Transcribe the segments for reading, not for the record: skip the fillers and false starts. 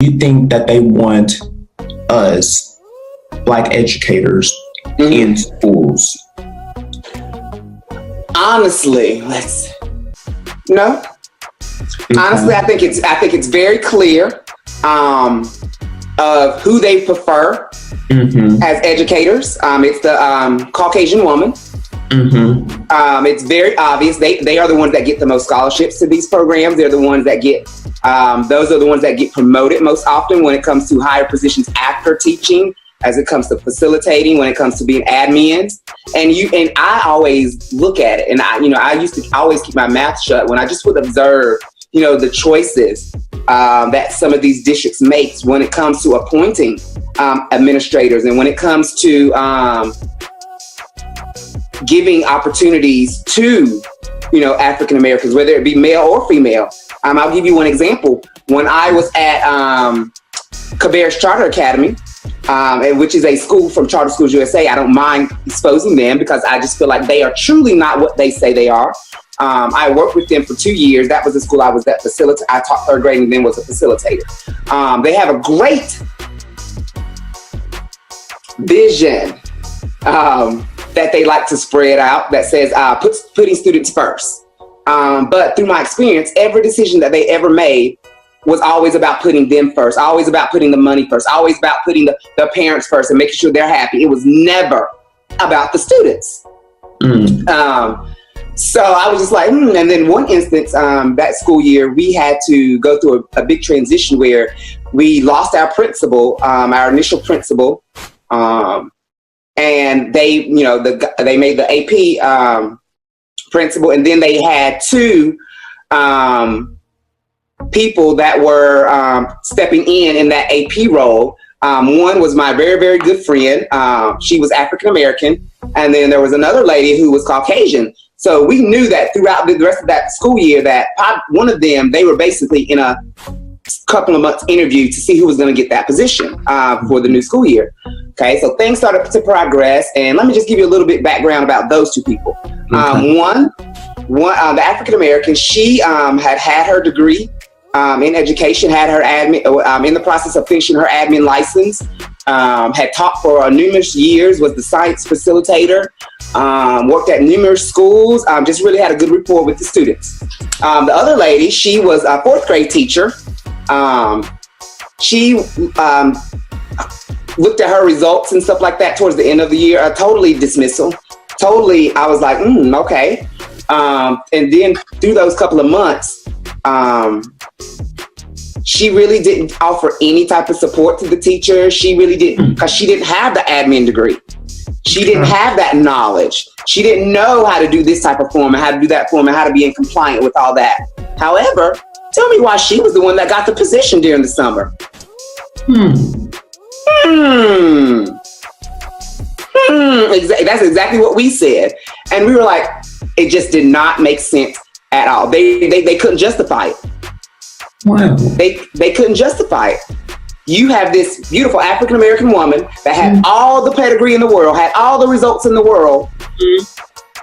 you think that they want us, Black educators, in schools? Honestly, no. Okay. Honestly, I think it's very clear of who they prefer as educators. It's the Caucasian woman. It's very obvious. They are the ones that get the most scholarships to these programs. They're the ones that get, those are the ones that get promoted most often when it comes to higher positions after teaching, as it comes to facilitating, when it comes to being admins. And I always look at it, and I used to always keep my mouth shut when I just would observe, the choices that some of these districts makes when it comes to appointing administrators, and when it comes to giving opportunities to, African Americans, whether it be male or female. I'll give you one example. When I was at Cabarrus Charter Academy, which is a school from Charter Schools USA, I don't mind exposing them because I just feel like they are truly not what they say they are. I worked with them for 2 years. That was the school I was at I taught third grade and then was a facilitator. They have a great vision that they like to spread out that says putting students first. But through my experience, every decision that they ever made was always about putting them first, always about putting the money first, always about putting the parents first and making sure they're happy. It was never about the students. So I was just like, And then one instance, that school year, we had to go through a big transition where we lost our principal, our initial principal, and they, they made the AP principal, and then they had two people that were stepping in that AP role. One was my very, very good friend. She was African American, and then there was another lady who was Caucasian. So we knew that throughout the rest of that school year that one of them, they were basically in a couple of months interview to see who was going to get that position for the new school year. Okay, so things started to progress, and let me just give you a little bit background about those two people. One, the African American, she had her degree in education, had her admin in the process of finishing her admin license. Had taught for numerous years, was the science facilitator, worked at numerous schools, just really had a good rapport with the students. The other lady, she was a fourth grade teacher. She looked at her results and stuff like that towards the end of the year, totally dismissal. Totally, I was like, okay. And then through those couple of months, she really didn't offer any type of support to the teacher. She really didn't, because she didn't have the admin degree. She didn't have that knowledge. She didn't know how to do this type of form and how to do that form and how to be in compliant with all that. However, tell me why she was the one that got the position during the summer. That's exactly what we said. And we were like, it just did not make sense at all. They couldn't justify it. Wow. They couldn't justify it. You have this beautiful African-American woman that had all the pedigree in the world, had all the results in the world,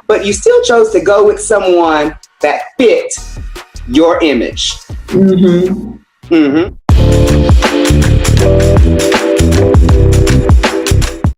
but you still chose to go with someone that fit your image.